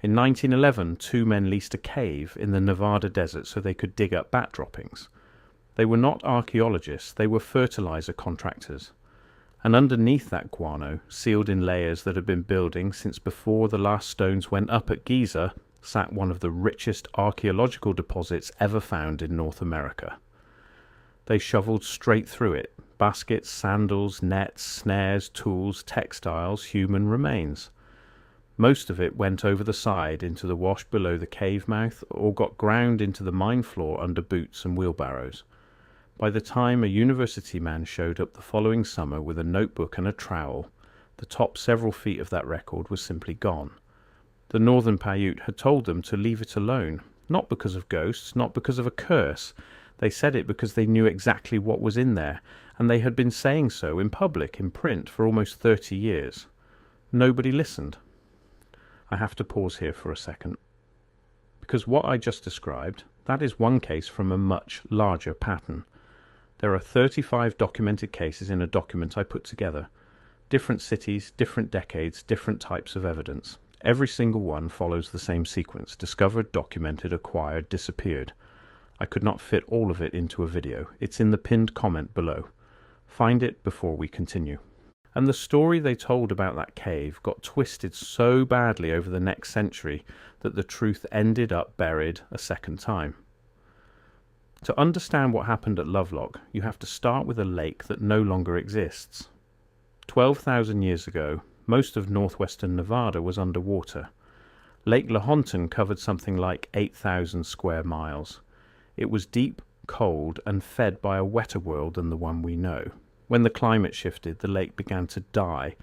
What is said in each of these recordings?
In 1911, two men leased a cave in the Nevada desert so they could dig up bat droppings. They were not archaeologists, they were fertilizer contractors. And underneath that guano, sealed in layers that had been building since before the last stones went up at Giza, sat one of the richest archaeological deposits ever found in North America. They shoveled straight through it: baskets, sandals, nets, snares, tools, textiles, human remains. Most of it went over the side into the wash below the cave mouth, or got ground into the mine floor under boots and wheelbarrows. By the time a university man showed up the following summer with a notebook and a trowel, the top several feet of that record was simply gone. The Northern Paiute had told them to leave it alone, not because of ghosts, not because of a curse. They said it because they knew exactly what was in there, and they had been saying so in public, in print, for almost 30 years. Nobody listened. I have to pause here for a second, because what I just described, that is one case from a much larger pattern. There are 35 documented cases in a document I put together. Different cities, different decades, different types of evidence. Every single one follows the same sequence: discovered, documented, acquired, disappeared. I could not fit all of it into a video. It's in the pinned comment below. Find it before we continue. And the story they told about that cave got twisted so badly over the next century that the truth ended up buried a second time. To understand what happened at Lovelock, you have to start with a lake that no longer exists. 12,000 years ago, most of northwestern Nevada was underwater. Lake Lahontan covered something like 8,000 square miles. It was deep, cold, and fed by a wetter world than the one we know. When the climate shifted, the lake began to die.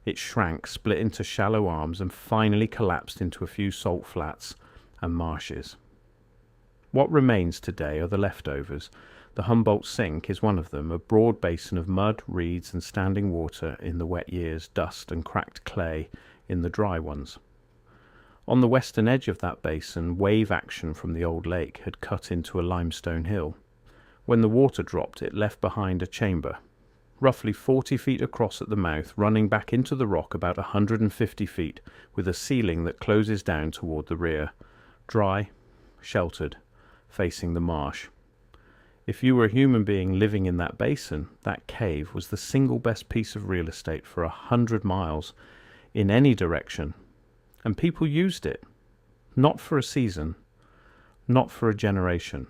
It shrank, split into shallow arms, and finally collapsed into a few salt flats and marshes. What remains today are the leftovers. The Humboldt Sink is one of them, a broad basin of mud, reeds, and standing water in the wet years, dust and cracked clay in the dry ones. On the western edge of that basin, wave action from the old lake had cut into a limestone hill. When the water dropped, it left behind a chamber, roughly 40 feet across at the mouth, running back into the rock about 150 feet, with a ceiling that closes down toward the rear. Dry, sheltered, facing the marsh. If you were a human being living in that basin, that cave was the single best piece of real estate for 100 miles, in any direction. And people used it, not for a season, not for a generation.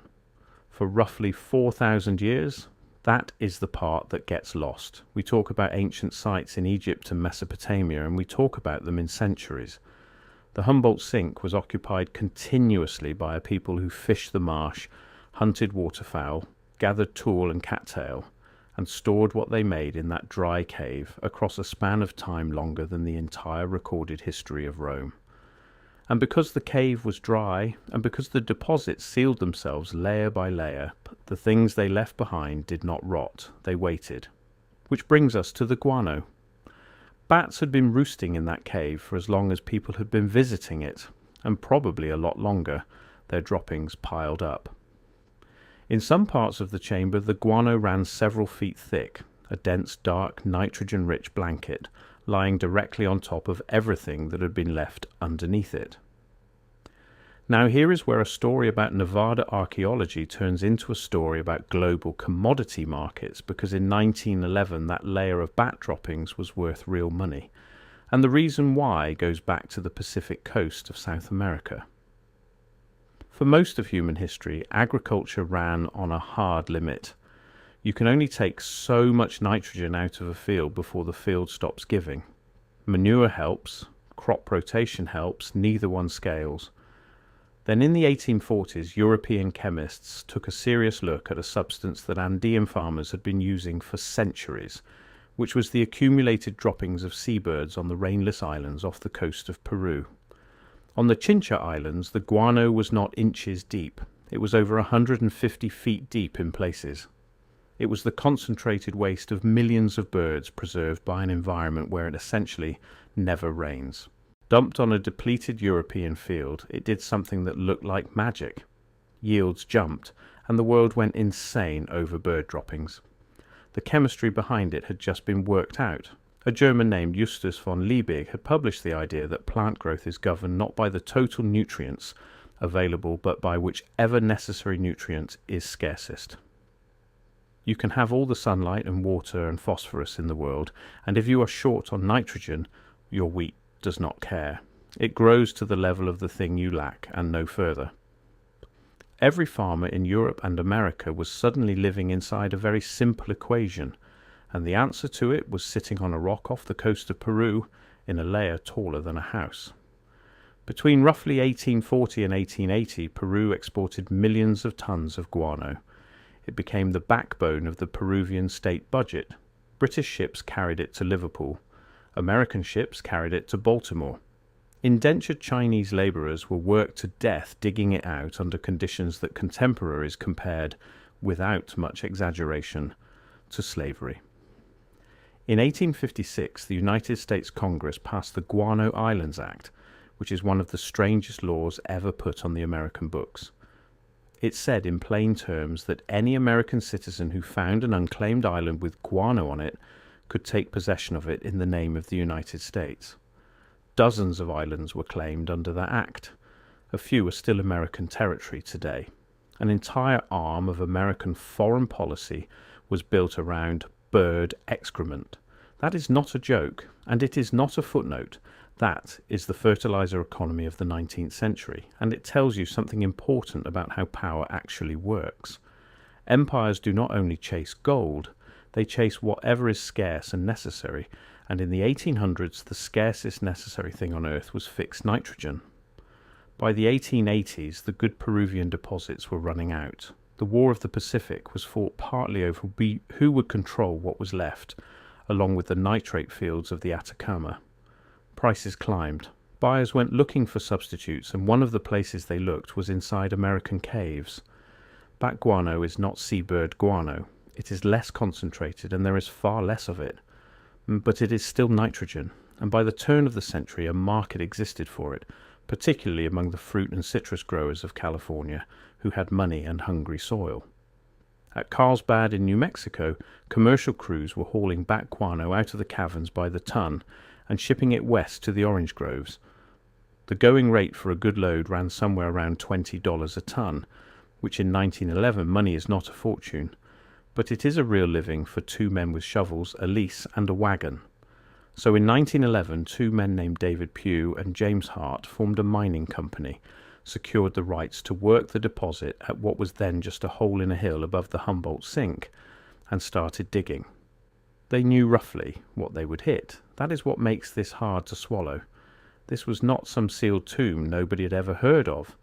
For roughly 4,000 years, that is the part that gets lost. We talk about ancient sites in Egypt and Mesopotamia, and we talk about them in centuries. The Humboldt Sink was occupied continuously by a people who fished the marsh, hunted waterfowl, gathered tule and cattail, and stored what they made in that dry cave across a span of time longer than the entire recorded history of Rome. And because the cave was dry, and because the deposits sealed themselves layer by layer, the things they left behind did not rot, they waited. Which brings us to the guano. Bats had been roosting in that cave for as long as people had been visiting it, and probably a lot longer, their droppings piled up. In some parts of the chamber, the guano ran several feet thick, a dense, dark, nitrogen-rich blanket, lying directly on top of everything that had been left underneath it. Now here is where a story about Nevada archaeology turns into a story about global commodity markets, because in 1911 that layer of bat droppings was worth real money, and the reason why goes back to the Pacific coast of South America. For most of human history, agriculture ran on a hard limit. You can only take so much nitrogen out of a field before the field stops giving. Manure helps, crop rotation helps, neither one scales. Then in the 1840s, European chemists took a serious look at a substance that Andean farmers had been using for centuries, which was the accumulated droppings of seabirds on the rainless islands off the coast of Peru. On the Chincha Islands, the guano was not inches deep. It was over 150 feet deep in places. It was the concentrated waste of millions of birds preserved by an environment where it essentially never rains. Dumped on a depleted European field, it did something that looked like magic. Yields jumped, and the world went insane over bird droppings. The chemistry behind it had just been worked out, A German named Justus von Liebig had published the idea that plant growth is governed not by the total nutrients available, but by whichever necessary nutrient is scarcest. You can have all the sunlight and water and phosphorus in the world, and if you are short on nitrogen, your wheat does not care. It grows to the level of the thing you lack, and no further. Every farmer in Europe and America was suddenly living inside a very simple equation, and the answer to it was sitting on a rock off the coast of Peru in a layer taller than a house. Between roughly 1840 and 1880, Peru exported millions of tons of guano. It became the backbone of the Peruvian state budget. British ships carried it to Liverpool. American ships carried it to Baltimore. Indentured Chinese labourers were worked to death digging it out under conditions that contemporaries compared, without much exaggeration, to slavery. In 1856, the United States Congress passed the Guano Islands Act, which is one of the strangest laws ever put on the American books. It said in plain terms that any American citizen who found an unclaimed island with guano on it could take possession of it in the name of the United States. Dozens of islands were claimed under that act. A few are still American territory today. An entire arm of American foreign policy was built around bird excrement. That is not a joke, and it is not a footnote. That is the fertilizer economy of the 19th century, and it tells you something important about how power actually works. Empires do not only chase gold, they chase whatever is scarce and necessary, and in the 1800s the scarcest necessary thing on earth was fixed nitrogen. By the 1880s the good Peruvian deposits were running out. The War of the Pacific was fought partly over who would control what was left, along with the nitrate fields of the Atacama. Prices climbed. Buyers went looking for substitutes, and one of the places they looked was inside American caves. Bat guano is not seabird guano. It is less concentrated, and there is far less of it. But it is still nitrogen, and by the turn of the century a market existed for it, particularly among the fruit and citrus growers of California, who had money and hungry soil. At Carlsbad in New Mexico, commercial crews were hauling bat guano out of the caverns by the ton, and shipping it west to the orange groves. The going rate for a good load ran somewhere around $20 a ton, which in 1911 money is not a fortune, but it is a real living for two men with shovels, a lease and a wagon. So in 1911 two men named David Pugh and James Hart formed a mining company, secured the rights to work the deposit at what was then just a hole in a hill above the Humboldt Sink, and started digging. They knew roughly what they would hit. That is what makes this hard to swallow. This was not some sealed tomb nobody had ever heard of.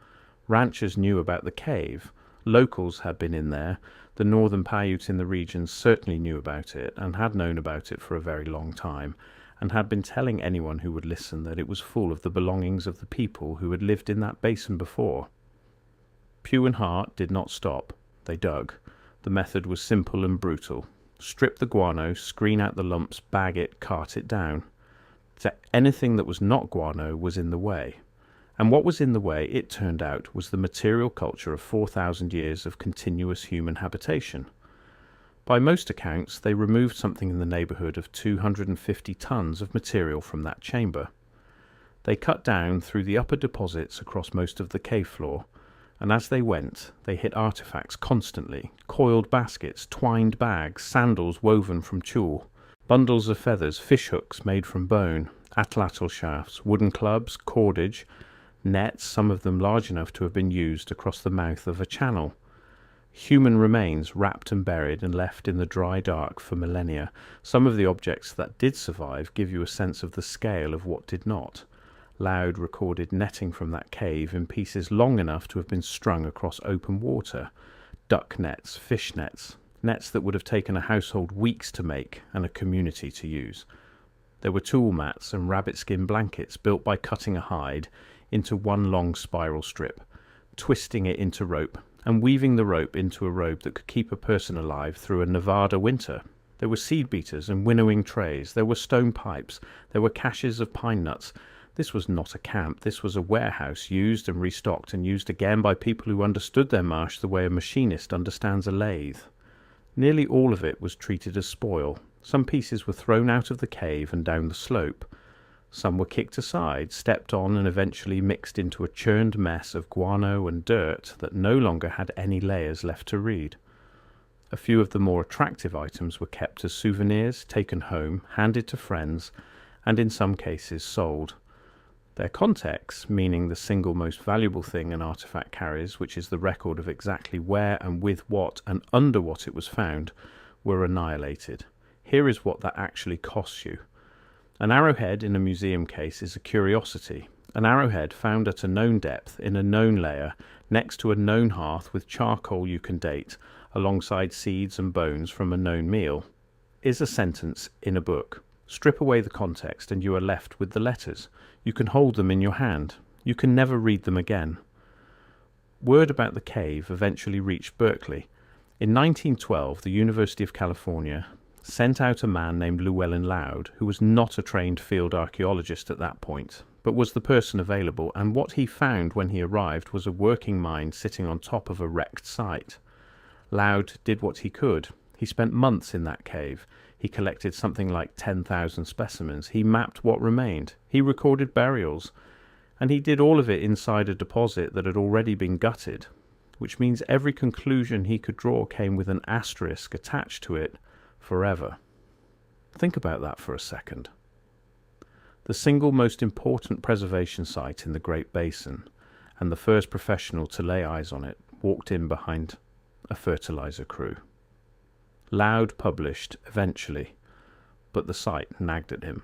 Ranchers knew about the cave. Locals had been in there. The Northern Paiute in the region certainly knew about it, and had known about it for a very long time, and had been telling anyone who would listen that it was full of the belongings of the people who had lived in that basin before. Pugh and Hart did not stop. They dug. The method was simple and brutal. Strip the guano, screen out the lumps, bag it, cart it down. So anything that was not guano was in the way. And what was in the way, it turned out, was the material culture of 4,000 years of continuous human habitation. By most accounts, they removed something in the neighbourhood of 250 tons of material from that chamber. They cut down through the upper deposits across most of the cave floor, and as they went, they hit artifacts constantly: coiled baskets, twined bags, sandals woven from tulle, bundles of feathers, fish hooks made from bone, atlatl shafts, wooden clubs, cordage, nets, some of them large enough to have been used across the mouth of a channel. Human remains wrapped and buried and left in the dry dark for millennia. Some of the objects that did survive give you a sense of the scale of what did not. Loud recorded netting from that cave in pieces long enough to have been strung across open water, duck nets, fish nets, nets that would have taken a household weeks to make and a community to use. There were tool mats and rabbit skin blankets built by cutting a hide into one long spiral strip, twisting it into rope, and weaving the rope into a robe that could keep a person alive through a Nevada winter. There were seed beaters and winnowing trays, there were stone pipes, there were caches of pine nuts. This was not a camp, this was a warehouse, used and restocked and used again by people who understood their marsh the way a machinist understands a lathe. Nearly all of it was treated as spoil. Some pieces were thrown out of the cave and down the slope. Some were kicked aside, stepped on, and eventually mixed into a churned mess of guano and dirt that no longer had any layers left to read. A few of the more attractive items were kept as souvenirs, taken home, handed to friends, and in some cases sold. Their contexts, meaning the single most valuable thing an artifact carries, which is the record of exactly where and with what and under what it was found, were annihilated. Here is what that actually costs you. An arrowhead in a museum case is a curiosity. An arrowhead found at a known depth, in a known layer, next to a known hearth with charcoal you can date, alongside seeds and bones from a known meal, is a sentence in a book. Strip away the context and you are left with the letters. You can hold them in your hand. You can never read them again. Word about the cave eventually reached Berkeley. In 1912, the University of California sent out a man named Llewellyn Loud, who was not a trained field archaeologist at that point, but was the person available, and what he found when he arrived was a working mine sitting on top of a wrecked site. Loud did what he could. He spent months in that cave. He collected something like 10,000 specimens. He mapped what remained. He recorded burials. And he did all of it inside a deposit that had already been gutted, which means every conclusion he could draw came with an asterisk attached to it forever. Think about that for a second. The single most important preservation site in the Great Basin, and the first professional to lay eyes on it, walked in behind a fertilizer crew. Loud published eventually, but the site nagged at him.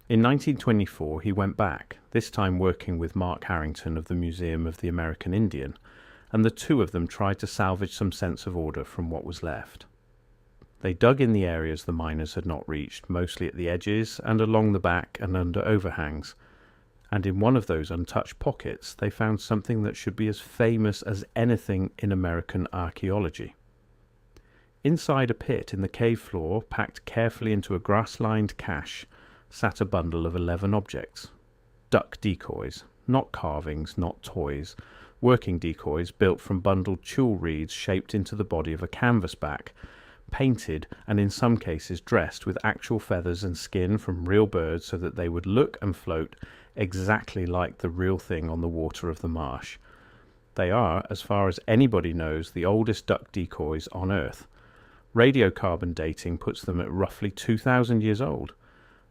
In 1924 he went back, this time working with Mark Harrington of the Museum of the American Indian, and the two of them tried to salvage some sense of order from what was left. They dug in the areas the miners had not reached, mostly at the edges and along the back and under overhangs, and in one of those untouched pockets they found something that should be as famous as anything in American archaeology. Inside a pit in the cave floor, packed carefully into a grass-lined cache, sat a bundle of 11 objects. Duck decoys, not carvings, not toys, working decoys built from bundled tulle reeds shaped into the body of a canvas back, painted and in some cases dressed with actual feathers and skin from real birds so that they would look and float exactly like the real thing on the water of the marsh. They are, as far as anybody knows, the oldest duck decoys on Earth. Radiocarbon dating puts them at roughly 2,000 years old.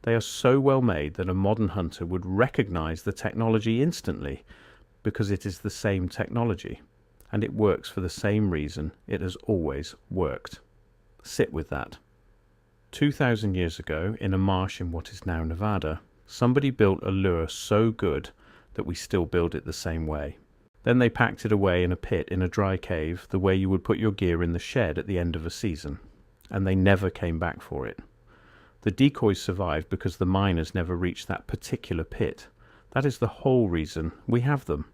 They are so well made that a modern hunter would recognize the technology instantly because it is the same technology, and it works for the same reason it has always worked. Sit with that. 2,000 years ago, in a marsh in what is now Nevada, somebody built a lure so good that we still build it the same way. Then they packed it away in a pit in a dry cave, the way you would put your gear in the shed at the end of a season, and they never came back for it. The decoys survived because the miners never reached that particular pit. That is the whole reason we have them.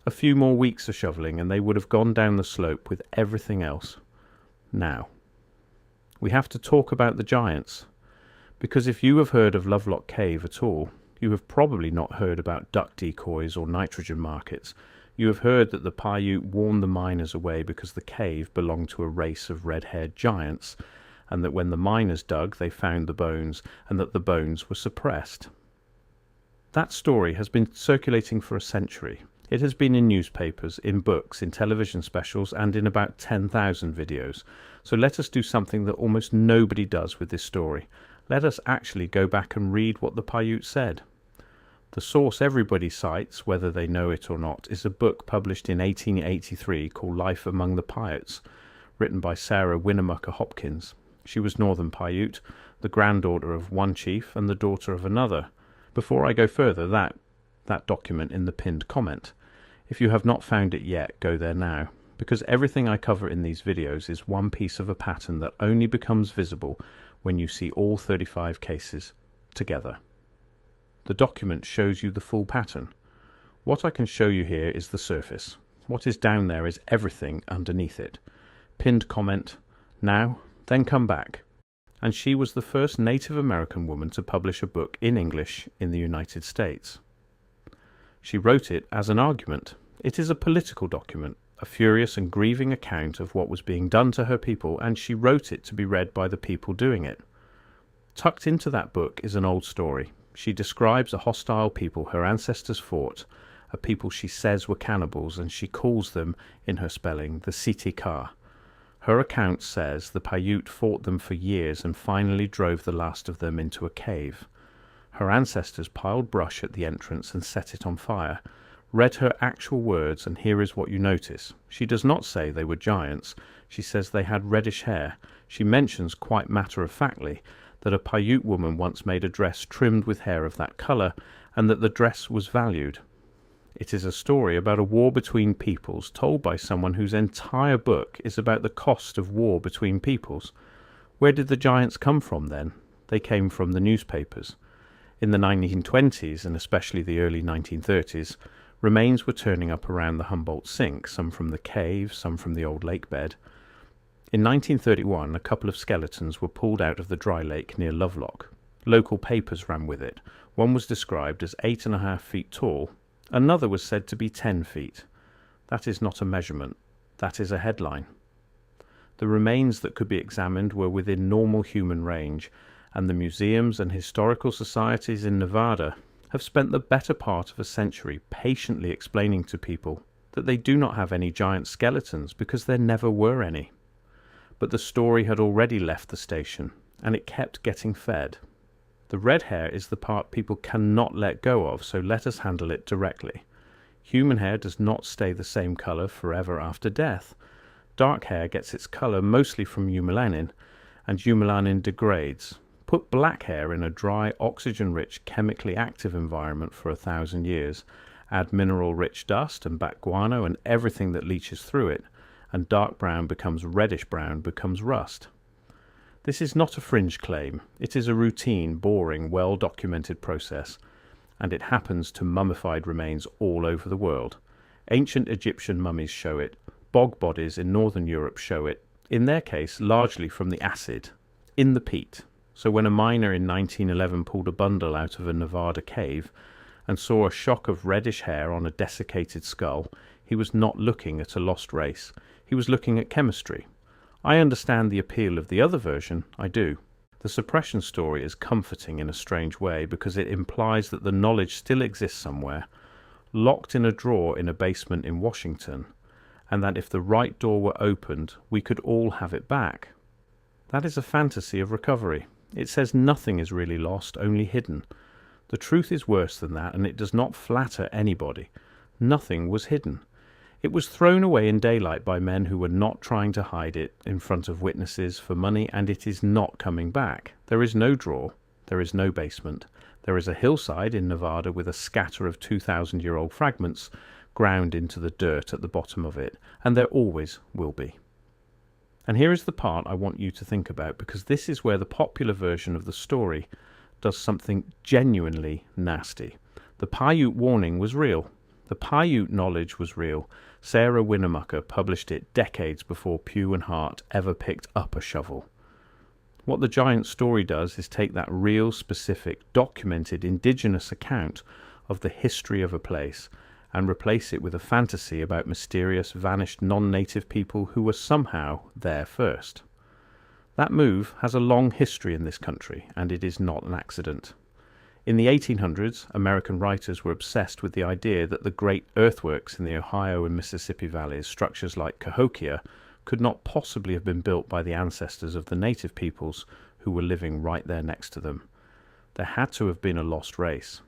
A few more weeks of shoveling and they would have gone down the slope with everything else. Now, we have to talk about the giants, because if you have heard of Lovelock Cave at all, you have probably not heard about duck decoys or nitrogen markets. You have heard that the Paiute warned the miners away because the cave belonged to a race of red-haired giants, and that when the miners dug they found the bones, and that the bones were suppressed. That story has been circulating for a century. It has been in newspapers, in books, in television specials, and in about 10,000 videos. So let us do something that almost nobody does with this story. Let us actually go back and read what the Paiute said. The source everybody cites, whether they know it or not, is a book published in 1883 called Life Among the Paiutes, written by Sarah Winnemucca Hopkins. She was Northern Paiute, the granddaughter of one chief and the daughter of another. Before I go further, that document in the pinned comment. If you have not found it yet, go there now, because everything I cover in these videos is one piece of a pattern that only becomes visible when you see all 35 cases together. The document shows you the full pattern. What I can show you here is the surface. What is down there is everything underneath it. Pinned comment, now, then come back. And she was the first Native American woman to publish a book in English in the United States. She wrote it as an argument. It is a political document. a furious and grieving account of what was being done to her people, and she wrote it to be read by the people doing it. Tucked into that book is an old story. She describes a hostile people her ancestors fought, a people she says were cannibals, and she calls them, in her spelling, the Si-Te-Cah. Her account says the Paiute fought them for years and finally drove the last of them into a cave. Her ancestors piled brush at the entrance and set it on fire. Read her actual words, and here is what you notice. She does not say they were giants. She says they had reddish hair. She mentions quite matter-of-factly that a Paiute woman once made a dress trimmed with hair of that colour, and that the dress was valued. It is a story about a war between peoples told by someone whose entire book is about the cost of war between peoples. Where did the giants come from then? They came from the newspapers. In the 1920s, and especially the early 1930s, remains were turning up around the Humboldt Sink, some from the cave, some from the old lake bed. In 1931, a couple of skeletons were pulled out of the dry lake near Lovelock. Local papers ran with it. One was described as 8.5 feet tall. Another was said to be 10 feet. That is not a measurement. That is a headline. The remains that could be examined were within normal human range, and the museums and historical societies in Nevada have spent the better part of a century patiently explaining to people that they do not have any giant skeletons because there never were any. But the story had already left the station, and it kept getting fed. The red hair is the part people cannot let go of, so let us handle it directly. Human hair does not stay the same colour forever after death. Dark hair gets its colour mostly from eumelanin, and eumelanin degrades. Put black hair in a dry, oxygen-rich, chemically active environment for 1,000 years, add mineral-rich dust and back guano and everything that leaches through it, and dark brown becomes reddish brown, becomes rust. This is not a fringe claim. It is a routine, boring, well-documented process, and it happens to mummified remains all over the world. Ancient Egyptian mummies show it. Bog bodies in Northern Europe show it, in their case largely from the acid, in the peat. So when a miner in 1911 pulled a bundle out of a Nevada cave and saw a shock of reddish hair on a desiccated skull, he was not looking at a lost race. He was looking at chemistry. I understand the appeal of the other version, I do. The suppression story is comforting in a strange way because it implies that the knowledge still exists somewhere, locked in a drawer in a basement in Washington, and that if the right door were opened, we could all have it back. That is a fantasy of recovery. It says nothing is really lost, only hidden. The truth is worse than that, and it does not flatter anybody. Nothing was hidden. It was thrown away in daylight by men who were not trying to hide it in front of witnesses for money, and it is not coming back. There is no drawer. There is no basement. There is a hillside in Nevada with a scatter of 2,000-year-old fragments ground into the dirt at the bottom of it, and there always will be. And here is the part I want you to think about, because this is where the popular version of the story does something genuinely nasty. The Paiute warning was real. The Paiute knowledge was real. Sarah Winnemucca published it decades before Pugh and Hart ever picked up a shovel. What the giant story does is take that real, specific, documented, indigenous account of the history of a place and replace it with a fantasy about mysterious, vanished non-native people who were somehow there first. That move has a long history in this country, and it is not an accident. In the 1800s, American writers were obsessed with the idea that the great earthworks in the Ohio and Mississippi valleys, structures like Cahokia, could not possibly have been built by the ancestors of the native peoples who were living right there next to them. There had to have been a lost race.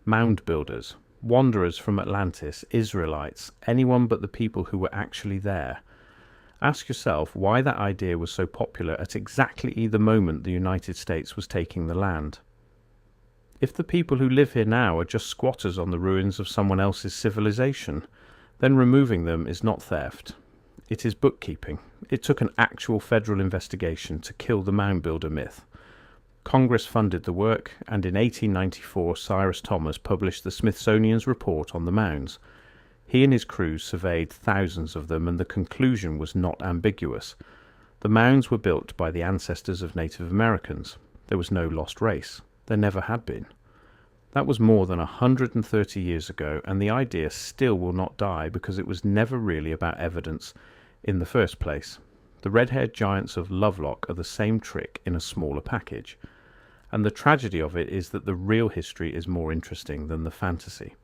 Mound builders, wanderers from Atlantis, Israelites, anyone but the people who were actually there. Ask yourself why that idea was so popular at exactly the moment the United States was taking the land. If the people who live here now are just squatters on the ruins of someone else's civilization, then removing them is not theft. It is bookkeeping. It took an actual federal investigation to kill the mound builder myth. Congress funded the work, and in 1894 Cyrus Thomas published the Smithsonian's report on the mounds. He and his crew surveyed thousands of them, and the conclusion was not ambiguous. The mounds were built by the ancestors of Native Americans. There was no lost race. There never had been. That was more than 130 years ago, and the idea still will not die because it was never really about evidence in the first place. The red-haired giants of Lovelock are the same trick in a smaller package. And the tragedy of it is that the real history is more interesting than the fantasy.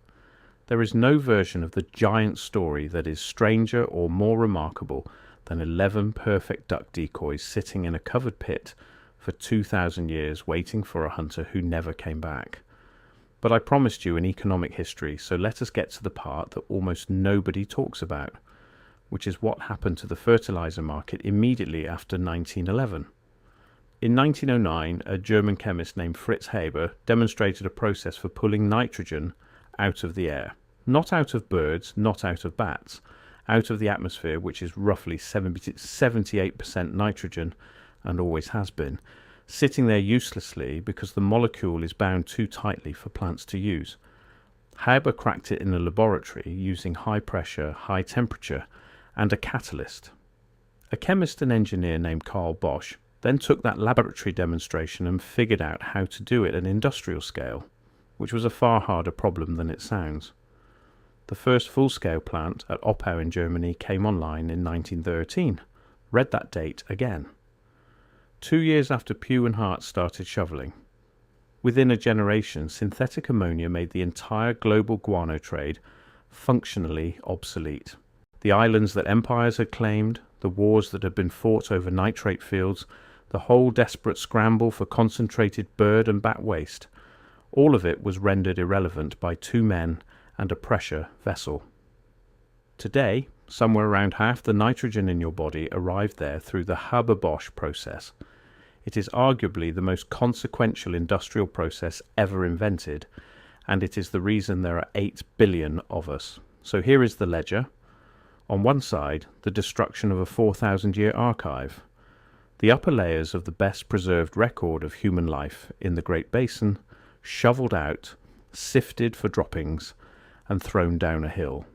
There is no version of the giant story that is stranger or more remarkable than 11 perfect duck decoys sitting in a covered pit for 2,000 years waiting for a hunter who never came back. But I promised you an economic history, so let us get to the part that almost nobody talks about, which is what happened to the fertilizer market immediately after 1911. In 1909, a German chemist named Fritz Haber demonstrated a process for pulling nitrogen out of the air. Not out of birds, not out of bats, out of the atmosphere, which is roughly 78% nitrogen, and always has been, sitting there uselessly because the molecule is bound too tightly for plants to use. Haber cracked it in a laboratory using high pressure, high temperature, and a catalyst. A chemist and engineer named Carl Bosch then took that laboratory demonstration and figured out how to do it at industrial scale, which was a far harder problem than it sounds. The first full-scale plant at Oppau in Germany came online in 1913. Read that date again. 2 years after Pugh and Hart started shoveling. Within a generation, synthetic ammonia made the entire global guano trade functionally obsolete. The islands that empires had claimed, the wars that had been fought over nitrate fields, the whole desperate scramble for concentrated bird and bat waste, all of it was rendered irrelevant by 2 men and a pressure vessel. Today, somewhere around half the nitrogen in your body arrived there through the Haber-Bosch process. It is arguably the most consequential industrial process ever invented, and it is the reason there are 8 billion of us. So here is the ledger. On one side, the destruction of a 4,000-year archive. The upper layers of the best preserved record of human life in the Great Basin, shoveled out, sifted for droppings, and thrown down a hill.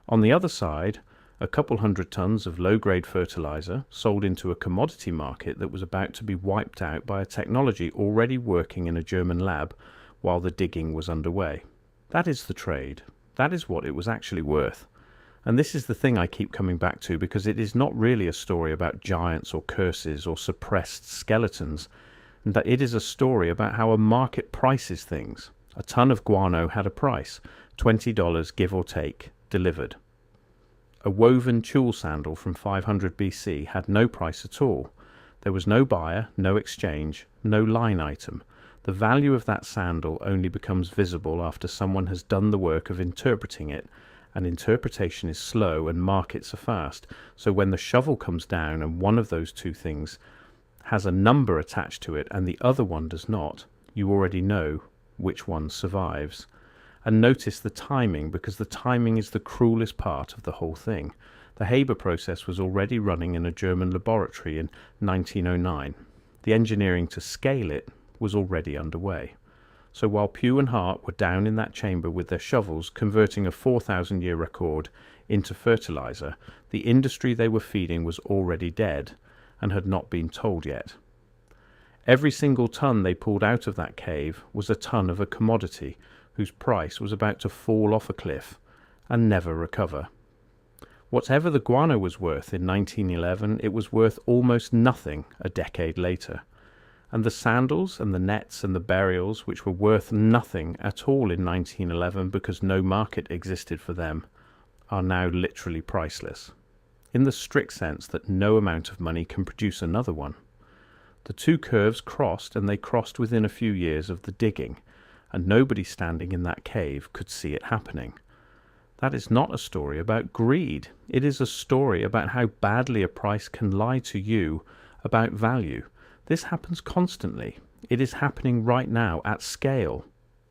On the other side, a couple hundred tons of low-grade fertilizer sold into a commodity market that was about to be wiped out by a technology already working in a German lab while the digging was underway. That is the trade. That is what it was actually worth. And this is the thing I keep coming back to, because it is not really a story about giants or curses or suppressed skeletons, and that it is a story about how a market prices things. A ton of guano had a price, $20 give or take, delivered. A woven tulle sandal from 500 BC had no price at all. There was no buyer, no exchange, no line item. The value of that sandal only becomes visible after someone has done the work of interpreting it, and interpretation is slow and markets are fast. So when the shovel comes down and one of those two things has a number attached to it and the other one does not, you already know which one survives. And notice the timing, because the timing is the cruelest part of the whole thing. The Haber process was already running in a German laboratory in 1909. The engineering to scale it was already underway. So while Pugh and Hart were down in that chamber with their shovels converting a 4,000-year record into fertilizer, the industry they were feeding was already dead and had not been told yet. Every single ton they pulled out of that cave was a ton of a commodity whose price was about to fall off a cliff and never recover. Whatever the guano was worth in 1911, it was worth almost nothing a decade later. And the sandals and the nets and the burials, which were worth nothing at all in 1911 because no market existed for them, are now literally priceless, in the strict sense that no amount of money can produce another one. The two curves crossed, and they crossed within a few years of the digging, and nobody standing in that cave could see it happening. That is not a story about greed. It is a story about how badly a price can lie to you about value. This happens constantly. It is happening right now at scale,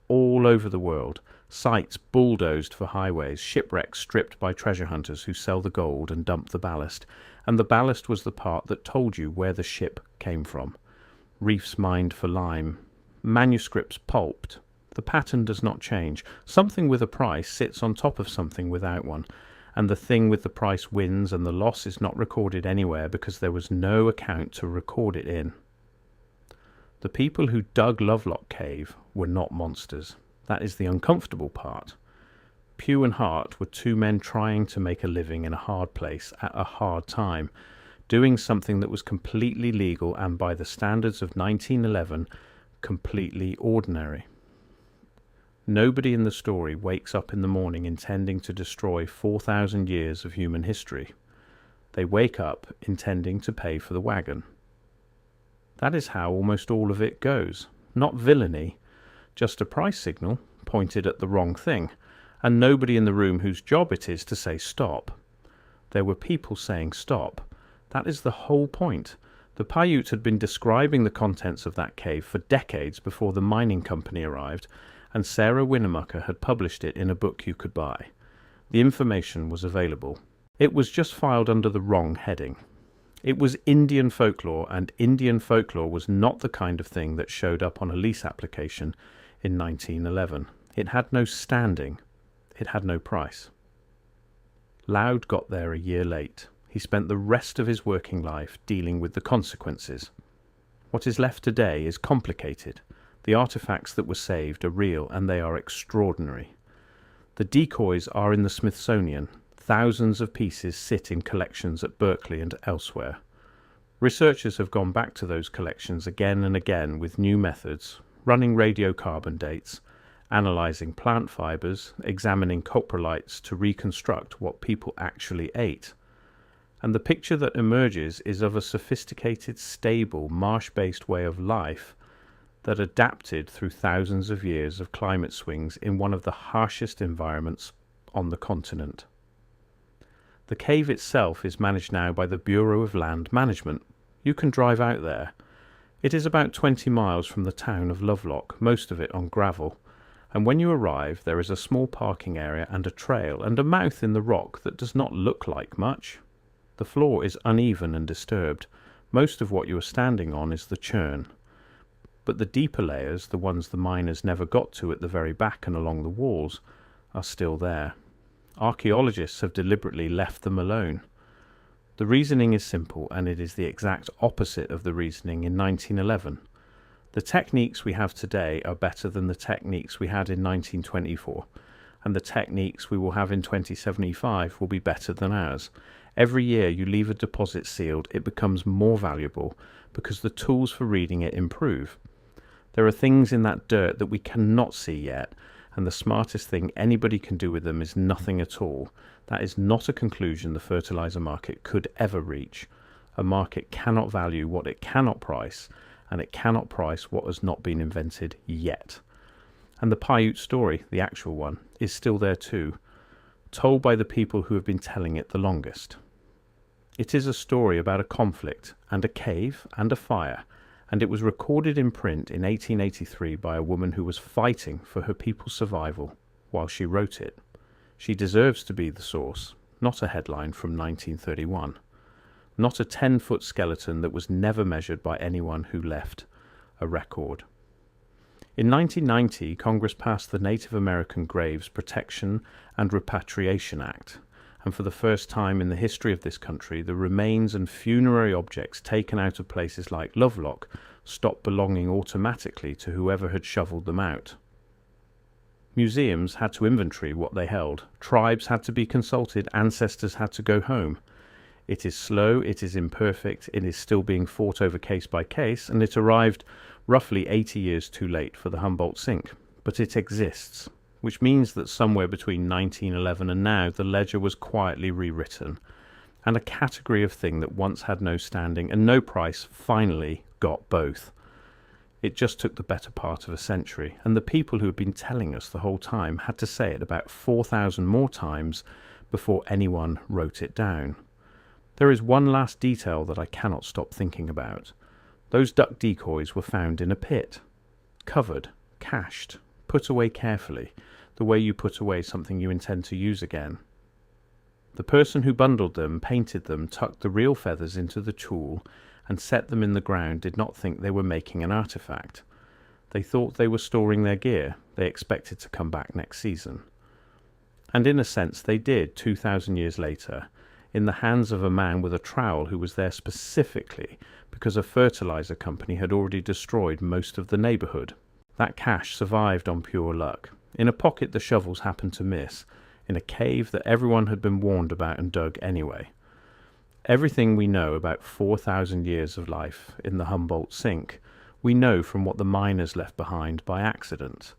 all over the world. Sites bulldozed for highways, shipwrecks stripped by treasure hunters who sell the gold and dump the ballast. And the ballast was the part that told you where the ship came from. Reefs mined for lime. Manuscripts pulped. The pattern does not change. Something with a price sits on top of something without one, and the thing with the price wins, and the loss is not recorded anywhere because there was no account to record it in. The people who dug Lovelock Cave were not monsters. That is the uncomfortable part. Pugh and Hart were two men trying to make a living in a hard place at a hard time, doing something that was completely legal and, by the standards of 1911, completely ordinary. Nobody in the story wakes up in the morning intending to destroy 4,000 years of human history. They wake up intending to pay for the wagon. That is how almost all of it goes. Not villainy, just a price signal pointed at the wrong thing, and nobody in the room whose job it is to say stop. There were people saying stop. That is the whole point. The Paiute had been describing the contents of that cave for decades before the mining company arrived, and Sarah Winnemucca had published it in a book you could buy. The information was available. It was just filed under the wrong heading. It was Indian folklore, and Indian folklore was not the kind of thing that showed up on a lease application in 1911. It had no standing. It had no price. Loud got there a year late. He spent the rest of his working life dealing with the consequences. What is left today is complicated. The artifacts that were saved are real, and they are extraordinary. The decoys are in the Smithsonian. Thousands of pieces sit in collections at Berkeley and elsewhere. Researchers have gone back to those collections again and again with new methods, running radiocarbon dates, analysing plant fibres, examining coprolites to reconstruct what people actually ate. And the picture that emerges is of a sophisticated, stable, marsh-based way of life that adapted through thousands of years of climate swings in one of the harshest environments on the continent. The cave itself is managed now by the Bureau of Land Management. You can drive out there. It is about 20 miles from the town of Lovelock, most of it on gravel, and when you arrive there is a small parking area and a trail and a mouth in the rock that does not look like much. The floor is uneven and disturbed. Most of what you are standing on is the churn. But the deeper layers, the ones the miners never got to at the very back and along the walls, are still there. Archaeologists have deliberately left them alone. The reasoning is simple, and it is the exact opposite of the reasoning in 1911. The techniques we have today are better than the techniques we had in 1924, and the techniques we will have in 2075 will be better than ours. Every year you leave a deposit sealed, it becomes more valuable because the tools for reading it improve. There are things in that dirt that we cannot see yet, and the smartest thing anybody can do with them is nothing at all. That is not a conclusion the fertilizer market could ever reach. A market cannot value what it cannot price, and it cannot price what has not been invented yet. And the Paiute story, the actual one, is still there too, told by the people who have been telling it the longest. It is a story about a conflict, and a cave, and a fire, and it was recorded in print in 1883 by a woman who was fighting for her people's survival while she wrote it. She deserves to be the source, not a headline from 1931, not a 10-foot skeleton that was never measured by anyone who left a record. In 1990, Congress passed the Native American Graves Protection and Repatriation Act, and for the first time in the history of this country, the remains and funerary objects taken out of places like Lovelock stopped belonging automatically to whoever had shoveled them out. Museums had to inventory what they held, tribes had to be consulted, ancestors had to go home. It is slow, it is imperfect, it is still being fought over case by case, and it arrived roughly 80 years too late for the Humboldt sink. But it exists, which means that somewhere between 1911 and now the ledger was quietly rewritten, and a category of thing that once had no standing and no price finally got both. It just took the better part of a century, and the people who had been telling us the whole time had to say it about 4,000 more times before anyone wrote it down. There is one last detail that I cannot stop thinking about. Those duck decoys were found in a pit, covered, cached, put away carefully, the way you put away something you intend to use again. The person who bundled them, painted them, tucked the real feathers into the tool, and set them in the ground did not think they were making an artifact. They thought they were storing their gear. They expected to come back next season. And in a sense they did 2,000 years later, in the hands of a man with a trowel who was there specifically because a fertilizer company had already destroyed most of the neighborhood. That cache survived on pure luck. In a pocket the shovels happened to miss, in a cave that everyone had been warned about and dug anyway. Everything we know about 4,000 years of life in the Humboldt sink, we know from what the miners left behind by accident.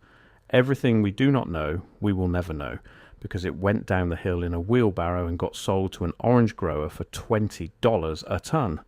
Everything we do not know, we will never know, because it went down the hill in a wheelbarrow and got sold to an orange grower for $20 a ton.